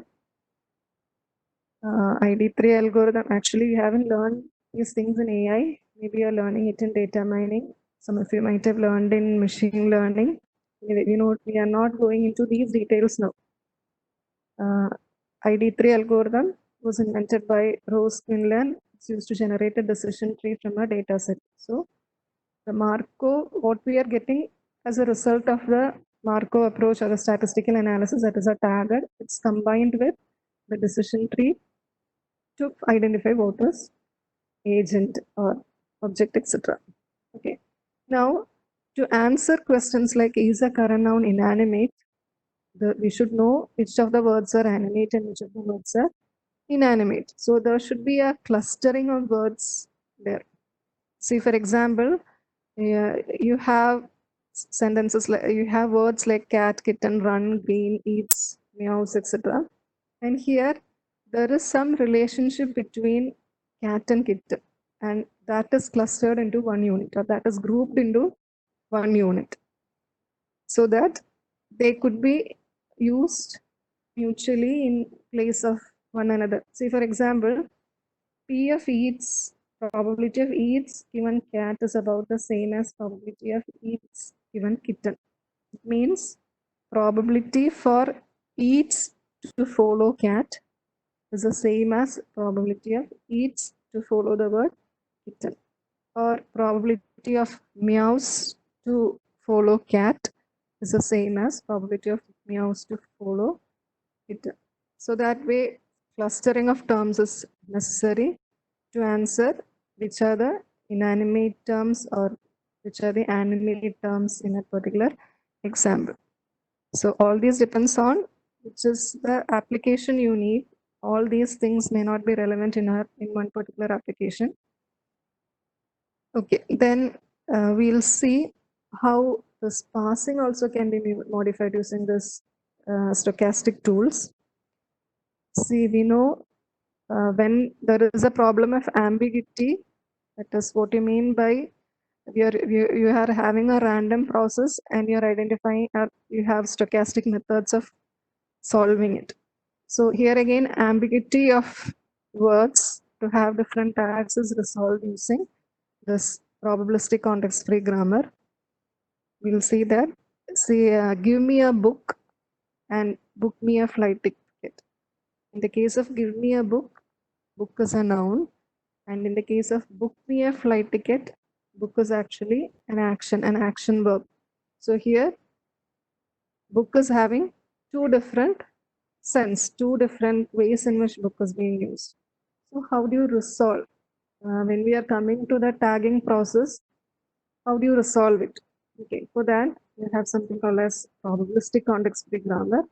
ID3 algorithm, actually you haven't learned these things in AI. Maybe you're learning it in data mining. Some of you might have learned in machine learning. You know, we are not going into these details now. ID3 algorithm was invented by Rose Quinlan. It's used to generate a decision tree from a data set. So the Markov, what we are getting as a result of the Markov approach or the statistical analysis, that is a target, it's combined with the decision tree to identify what is agent or object, etc. Okay. Now, to answer questions like is a current noun inanimate, we should know which of the words are animate and which of the words are inanimate. So there should be a clustering of words there. See, for example, you have sentences like you have words like cat, kitten, run, green, eats, meows, etc. And here there is some relationship between cat and kitten, and that is clustered into one unit, or that is grouped into one unit, so that they could be used mutually in place of one another. See, for example, P of eats, probability of eats given cat is about the same as probability of eats given kitten. It means probability for eats to follow cat is the same as probability of eats to follow the word kitten, or probability of meows to follow cat is the same as probability of meows to follow kitten. So that way clustering of terms is necessary to answer which are the inanimate terms or which are the animate terms in a particular example. So all these depends on which is the application you need. All these things may not be relevant in one particular application. Okay, then we'll see how this parsing also can be modified using this stochastic tools. See, we know when there is a problem of ambiguity, that is what you mean by you are having a random process and you're identifying, you have stochastic methods of solving it. So here again, ambiguity of words to have different tags is resolved using this probabilistic context-free grammar. We'll see that. See, give me a book and book me a flight ticket. In the case of give me a book is a noun. And in the case of book me a flight ticket, book is actually an action verb. So here, book is having two different sense, two different ways in which book is being used. So how do you resolve? When we are coming to the tagging process, how do you resolve it? Okay, for that, you have something called as probabilistic context-free grammar.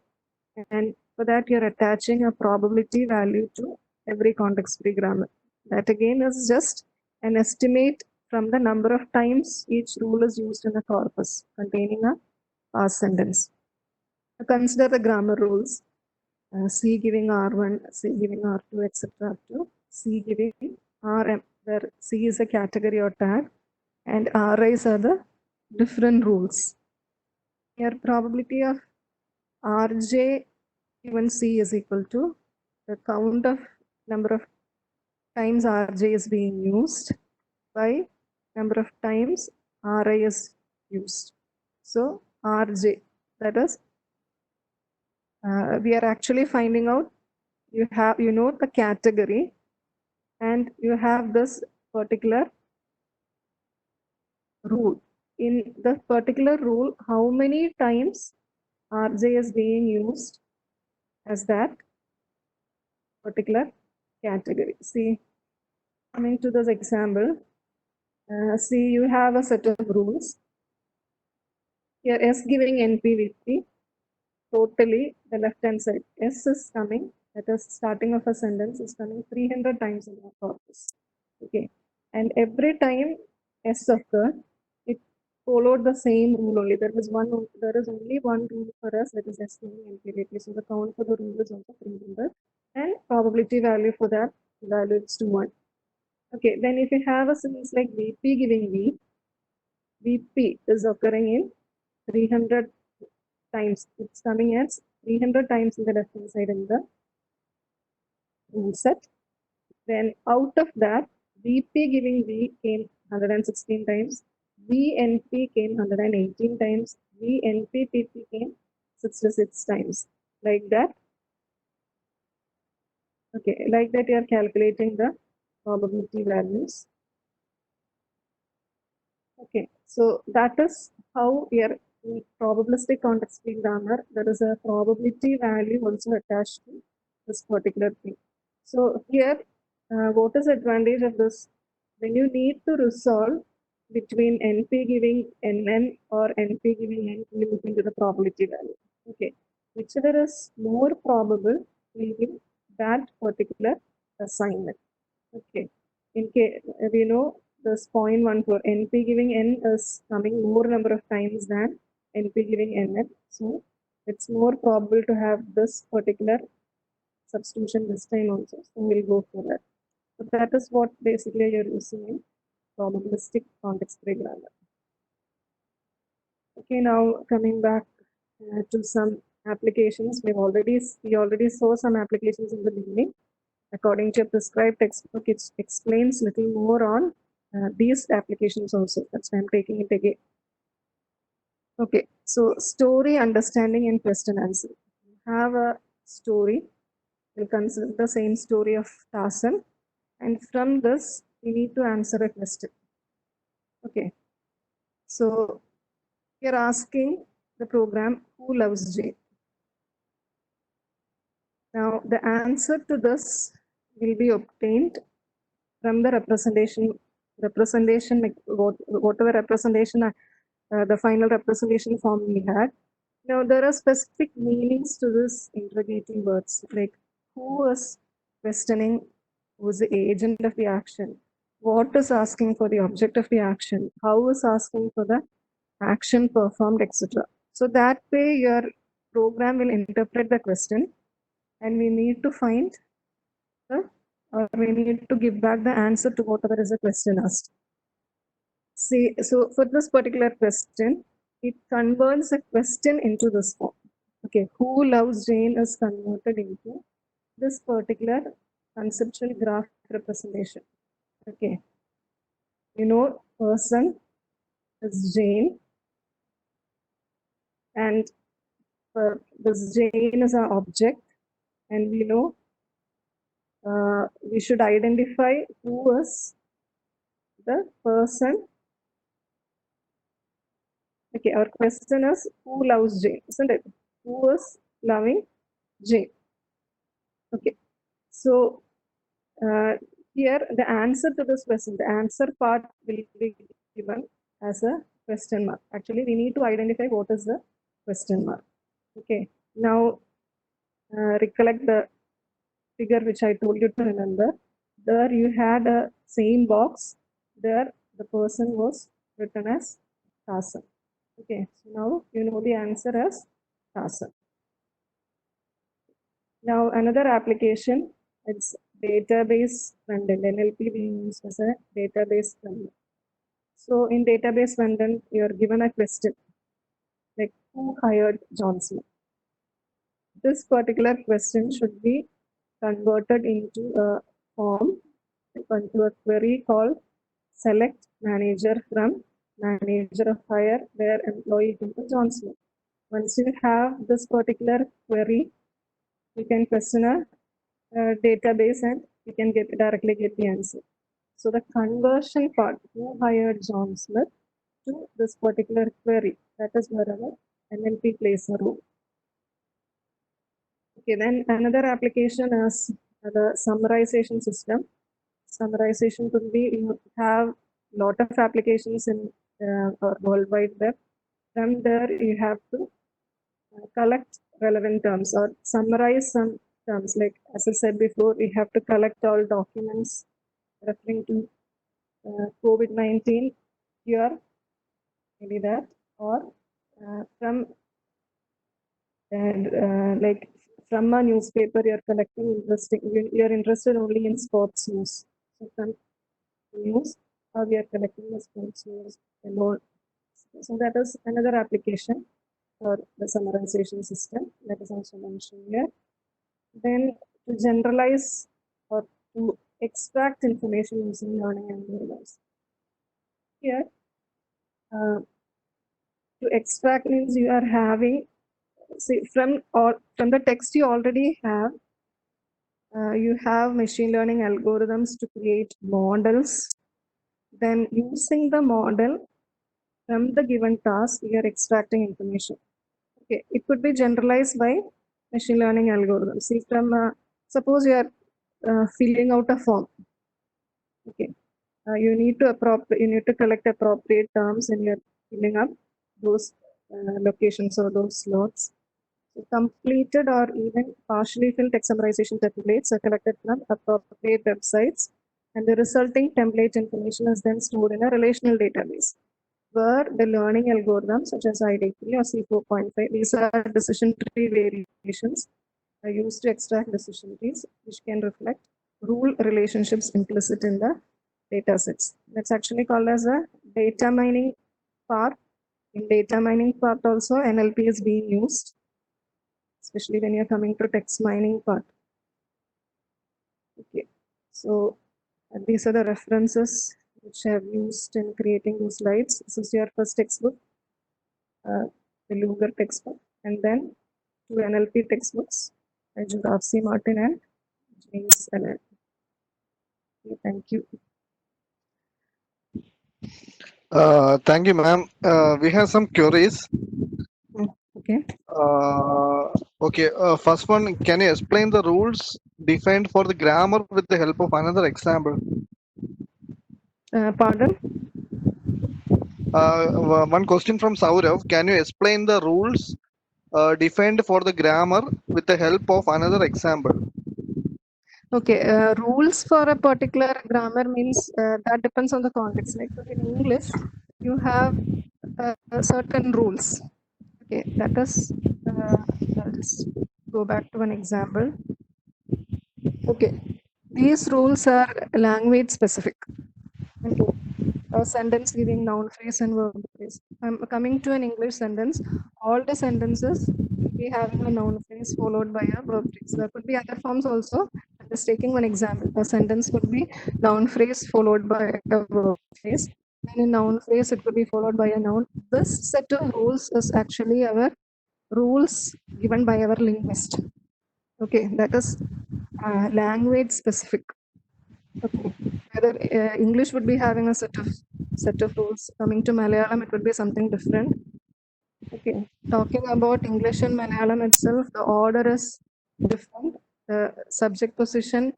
And for that, you're attaching a probability value to every context-free grammar. That again is just an estimate from the number of times each rule is used in a corpus containing a past sentence. Consider the grammar rules. C giving R1, C giving R2, etc. to C giving RM, where C is a category or tag and Ris are the different rules. Here probability of Rj given C is equal to the count of number of times Rj is being used by number of times Ri is used. So Rj, that is, we are actually finding out you know the category and you have this particular rule. In the particular rule, how many times Rj is being used as that particular category. See, coming to this example, see, you have a set of rules. Here, S giving NP-VP, totally the left-hand side. S is coming, that is starting of a sentence is coming 300 times in our corpus. Okay, and every time S occurred, it followed the same rule only. There is only one rule for us, that is S giving NP-VP. So the count for the rule is also 300, and probability value for that value is 1. Okay, then if you have a sentence like VP giving V, VP is occurring in 300 times. It's coming as 300 times in the left hand side in the rule set. Then out of that, VP giving V came 116 times, VNP came 118 times, VNPPP came 66 times. Like that, Okay, like that you are calculating the probability values. Okay, so that is how we are in probabilistic context free grammar. There is a probability value also attached to this particular thing. So here, what is the advantage of this? When you need to resolve between NP giving NN or NP giving N, you look into the probability value. Okay, whichever is more probable will give that particular assignment. Okay, in case we know this 0.14 NP giving N is coming more number of times than NP giving NN. So it's more probable to have this particular substitution this time also. So we'll go for that. So that is what basically you're using in probabilistic context free grammar. Okay, now coming back to some applications, we already saw some applications in the beginning. According to a prescribed textbook, it explains little more on these applications also. That's why I'm taking it again. Okay, so story, understanding, and question answer. Have a story. We'll consider the same story of Tarzan, and from this, we need to answer a question. Okay, so you're asking the program who loves Jane. Now, the answer to this will be obtained from the representation, like whatever representation, the final representation form we had. Now, there are specific meanings to this interrogating words, like who is questioning, who is the agent of the action, what is asking for the object of the action, how is asking for the action performed, etc. So that way your program will interpret the question, and we need to find the, or we need to give back the answer to whatever is the question asked. See, so for this particular question, it converts a question into this form. Okay, who loves Jane is converted into this particular conceptual graph representation. Okay, you know, person is Jane, and this Jane is our object, and we know we should identify who is the person. Okay, our question is who loves Jane, isn't it? Who is loving Jane? Okay, so here the answer to this question, the answer part will be given as a question mark. Actually, we need to identify what is the question mark. Okay, now recollect the figure which I told you to remember. There you had a same box. There the person was written as Tarzan. Okay, so now you know the answer as Tarzan. Now another application, it's database front-end. NLP being used as a database front-end. So in database front-end, you're given a question like who hired John Smith? This particular question should be converted into a form, into a query called select manager from manager of hire where employee into John Smith. Once you have this particular query, you can question a database and you can directly get the answer. So the conversion part, who hired John Smith, to this particular query, that is where our NLP plays a role. Okay, then another application is the summarization system. Summarization could be, you have lot of applications in or World Wide Web. From there, you have to collect relevant terms or summarize some terms. Like as I said before, we have to collect all documents referring to COVID-19 here, maybe that, or from like from a newspaper, you're collecting you're interested only in sports news. So from news, we are collecting the sports news alone. So that is another application for the summarization system that is also mentioned here. Then to generalize or to extract information using learning algorithms. Here, to extract means you are having, see, from the text you already have You have machine learning algorithms to create models. Then using the model from the given task, we are extracting information. Okay, it could be generalized by machine learning algorithms. See, from suppose you are filling out a form. Okay, you need to collect appropriate terms and you're filling up those locations or those slots. So completed or even partially filled text summarization templates are collected from appropriate websites, and the resulting template information is then stored in a relational database where the learning algorithms such as ID3 or C4.5, these are decision tree variations, are used to extract decision trees which can reflect rule relationships implicit in the data sets. That's actually called as a data mining part. In data mining part also, NLP is being used, especially when you're coming to text mining part. Okay, so these are the references which I have used in creating those slides. This is your first textbook, the Luger textbook, and then two NLP textbooks, Raf C. Martin and James Allen. Okay, thank you. Thank you, ma'am. We have some queries. Okay. First one, can you explain the rules defined for the grammar with the help of another example? Pardon? One question from Saurav. Can you explain the rules defined for the grammar with the help of another example? Okay, rules for a particular grammar means that depends on the context. Like in English, you have certain rules. Okay, that is, I'll just go back to an example. Okay, these rules are language specific. Okay, a sentence giving noun phrase and verb phrase. I'm coming to an English sentence. All the sentences will be having a noun phrase followed by a verb phrase. There could be other forms also. I'm just taking one example. A sentence could be noun phrase followed by a verb phrase. Then in noun phrase, it could be followed by a noun. This set of rules is actually our rules given by our linguist. Okay, that is language specific. Okay, whether English would be having a set of rules. Coming to Malayalam, it would be something different. Okay, talking about English and Malayalam itself, the order is different. The subject position,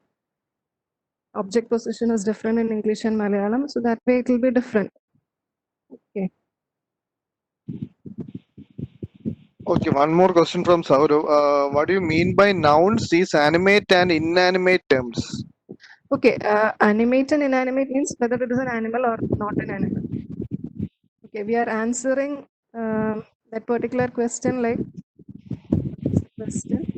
object position is different in English and Malayalam, so that way it will be different. Okay. Okay, one more question from Saurav. What do you mean by nouns, these animate and inanimate terms? Okay, animate and inanimate means whether it is an animal or not an animal. Okay, we are answering that particular question like question.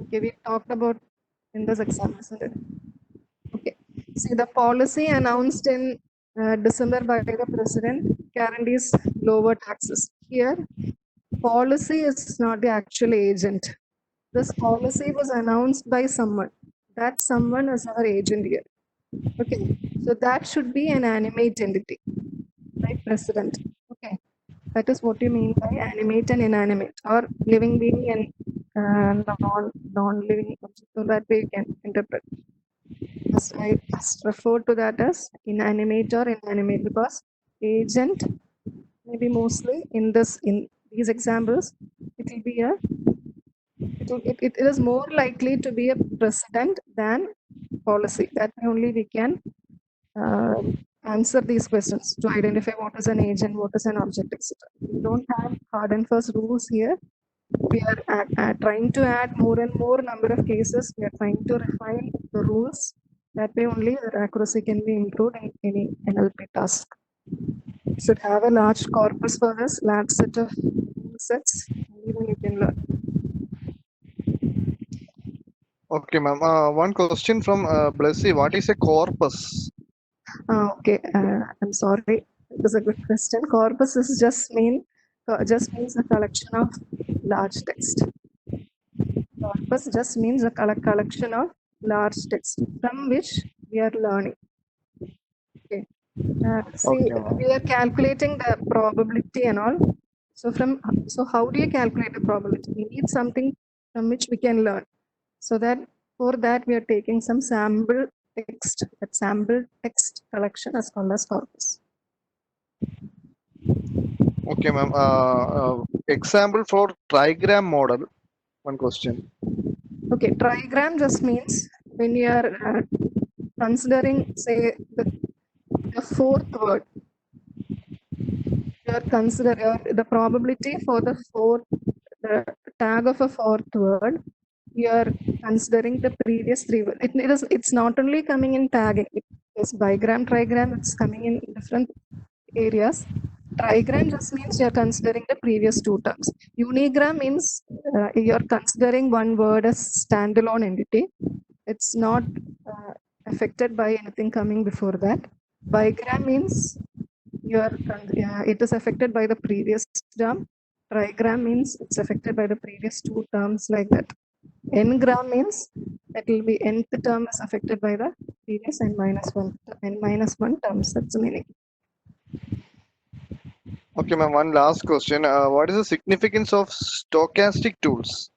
Okay, we talked about in this exam, isn't it? Okay. See, the policy announced in December by the president guarantees lower taxes. Here, policy is not the actual agent. This policy was announced by someone. That someone is our agent here. Okay. So that should be an animate entity, right? President. Okay. That is what you mean by animate and inanimate, or living being and non-living object. So that way you can interpret. I just refer to that as inanimate or inanimate because agent maybe mostly in these examples it will be it is more likely to be a president than policy. That way only we can answer these questions to identify what is an agent, what is an object, etc. We don't have hard and fast rules here. We are trying to add more and more number of cases. We are trying to refine the rules. That way only the accuracy can be improved in any NLP task. You should have a large corpus for this, large set of sets, and even you can learn. Okay, ma'am. One question from Blessy. What is a corpus? Okay, I'm sorry. It was a good question. Corpus is just means a collection of large text. Corpus just means a collection of large text from which we are learning. See, Okay, ma'am. we are calculating the probability and all. So how do you calculate the probability? We need something from which we can learn. So that for that we are taking some sample text. That sample text collection is called as corpus. Okay, ma'am. Example for trigram model. One question. Okay, trigram just means when you are considering, say, the fourth word, you are considering the probability for the tag of a fourth word. You are considering the previous three words. It's not only coming in tagging. It is bigram, trigram. It's coming in different areas. Trigram just means you're considering the previous two terms. Unigram means you're considering one word as standalone entity. It's not affected by anything coming before that. Bigram means it is affected by the previous term. Trigram means it's affected by the previous two terms like that. N-gram means it will be nth term is affected by the previous n-1 terms. That's the meaning. Okay, ma'am. One last question. What is the significance of stochastic tools?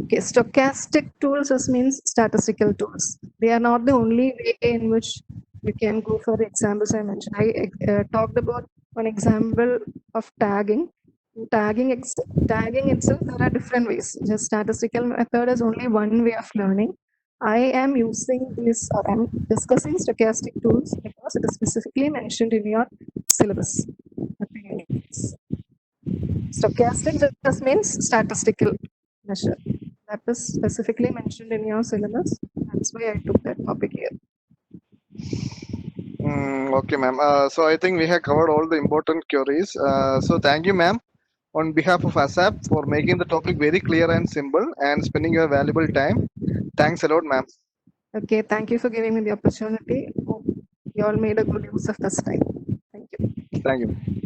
Okay, stochastic tools just means statistical tools. They are not the only way in which you can go for the examples I mentioned. I talked about one example of tagging. Tagging itself, there are different ways. Just statistical method is only one way of learning. I am using this, or I'm discussing stochastic tools because it is specifically mentioned in your syllabus. Nothing else. Stochastic just means statistical measure. That is specifically mentioned in your syllabus. That's why I took that topic here. Okay, ma'am. So I think we have covered all the important queries. So thank you, ma'am, on behalf of ASAP for making the topic very clear and simple and spending your valuable time. Thanks a lot, ma'am. Okay, thank you for giving me the opportunity. Hope you all made a good use of this time. Thank you. Thank you.